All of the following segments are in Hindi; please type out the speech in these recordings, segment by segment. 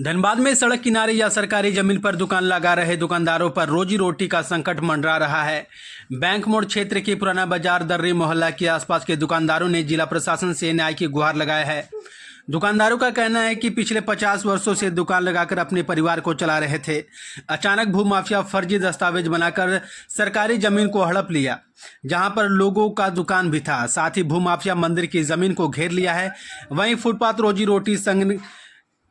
धनबाद में सड़क किनारे या सरकारी जमीन पर दुकान लगा रहे दुकानदारों पर रोजी रोटी का संकट मंडरा रहा है। बैंक मोड़ क्षेत्र के पुराना बाजार दर्री मोहल्ला के आसपास के दुकानदारों ने जिला प्रशासन से न्याय की गुहार लगाया है। दुकानदारों का कहना है कि पिछले 50 वर्षों से दुकान लगाकर अपने परिवार को चला रहे थे। अचानक भूमाफिया फर्जी दस्तावेज बनाकर सरकारी जमीन को हड़प लिया, जहां पर लोगों का दुकान भी था। साथ ही भूमाफिया मंदिर की जमीन को घेर लिया है। वहीं फुटपाथ रोजी रोटी संघ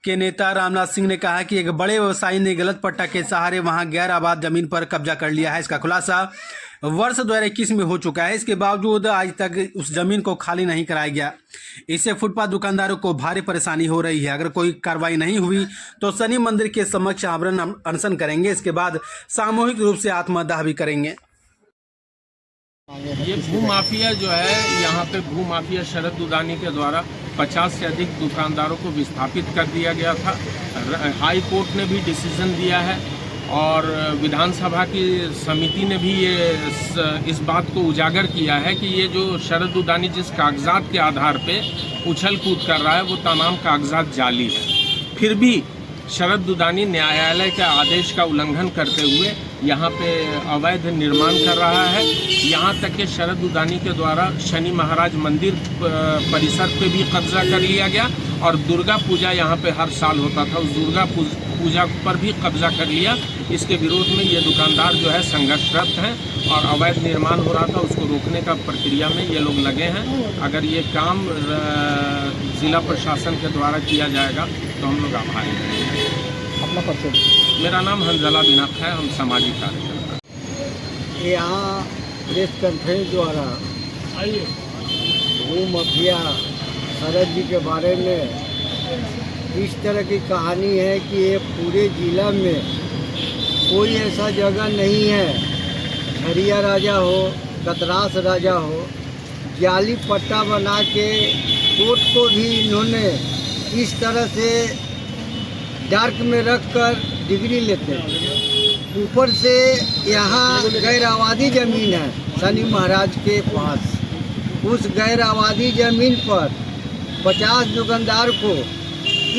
के नेता रामनाथ सिंह ने कहा कि एक बड़े व्यवसायी ने गलत पट्टा के सहारे वहां गैर आबाद जमीन पर कब्जा कर लिया है। इसका खुलासा वर्ष 2021 में हो चुका है। इसके बावजूद आज तक उस जमीन को खाली नहीं कराया गया। इससे फुटपाथ दुकानदारों को भारी परेशानी हो रही है। अगर कोई कार्रवाई नहीं हुई तो शनि मंदिर के समक्ष आमरण अनशन करेंगे। इसके बाद सामूहिक रूप से आत्मदाह भी करेंगे। ये भूमाफिया जो है, यहाँ पे भूमाफिया शरद दुदानी के द्वारा 50 से अधिक दुकानदारों को विस्थापित कर दिया गया था। हाई कोर्ट ने भी डिसीजन दिया है और विधानसभा की समिति ने भी इस बात को उजागर किया है कि ये जो शरद दुदानी जिस कागजात के आधार पे उछल कूद कर रहा है वो तमाम कागजात जाली है। फिर भी शरद दुदानी न्यायालय के आदेश का उल्लंघन करते हुए यहाँ पे अवैध निर्माण कर रहा है। यहाँ तक कि शरद दुदानी के द्वारा शनि महाराज मंदिर परिसर पे भी कब्जा कर लिया गया और दुर्गा पूजा यहाँ पे हर साल होता था, उस दुर्गा पूजा पर भी कब्जा कर लिया। इसके विरोध में ये दुकानदार जो है संघर्षरत हैं और अवैध निर्माण हो रहा था उसको रोकने का प्रक्रिया में ये लोग लगे हैं। अगर ये काम जिला प्रशासन के द्वारा किया जाएगा तो हम लोग आभारी हैं। अपना परिचय। मेरा नाम हंजला बिनाक है, हम सामाजिक कार्यकर्ता। यहाँ प्रेस कॉन्फ्रेंस द्वारा भूमाफिया शरद जी के बारे में इस तरह की कहानी है कि ये पूरे जिला में कोई ऐसा जगह नहीं है, झरिया राजा हो, कतरास राजा हो, जाली पट्टा बना के कोर्ट को भी इन्होंने इस तरह से डार्क में रखकर डिग्री लेते हैं। ऊपर से यहाँ गैर आबादी ज़मीन है शनि महाराज के पास। उस गैर आबादी ज़मीन पर 50 दुकानदार को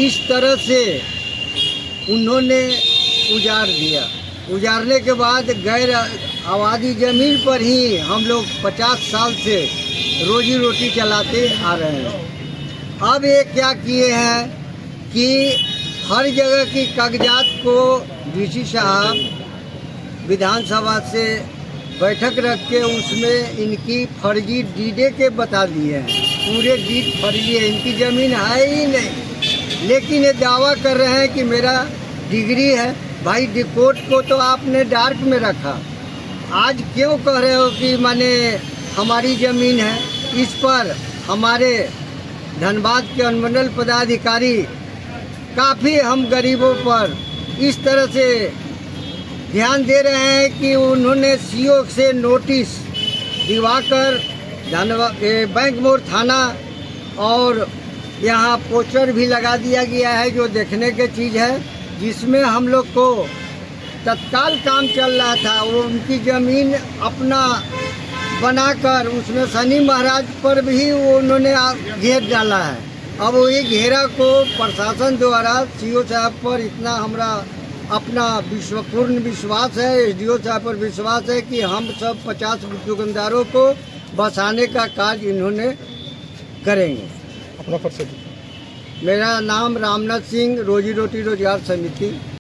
इस तरह से उन्होंने उजाड़ दिया। उजाड़ने के बाद गैर आबादी ज़मीन पर ही हम लोग 50 साल से रोजी रोटी चलाते आ रहे हैं। अब ये क्या किए हैं कि हर जगह की कागजात को डीसी साहब विधानसभा से बैठक रख के उसमें इनकी फर्जी डीडे के बता दिए हैं। पूरे डीड फर्जी है, इनकी ज़मीन है ही नहीं, लेकिन ये दावा कर रहे हैं कि मेरा डिग्री है। भाई कोर्ट को तो आपने डार्क में रखा, आज क्यों कह रहे हो कि माने हमारी ज़मीन है? इस पर हमारे धनबाद के अनुमंडल पदाधिकारी काफ़ी हम गरीबों पर इस तरह से ध्यान दे रहे हैं कि उन्होंने सीओ से नोटिस दिवाकर बैंक मोड़ थाना और यहाँ पोस्टर भी लगा दिया गया है जो देखने की चीज़ है, जिसमें हम लोग को तत्काल काम चल रहा था। वो उनकी ज़मीन अपना बनाकर उसमें शनि महाराज पर भी वो उन्होंने घेर डाला है। अब ये घेरा को प्रशासन द्वारा सीओ साहब पर इतना हमरा अपना पूर्ण विश्वास है, एसडीओ साहब पर विश्वास है कि हम सब 50 दुकानदारों को बसाने का कार्य इन्होंने करेंगे। अपना परिचय। मेरा नाम रामनाथ सिंह, रोजी रोटी रोजगार समिति।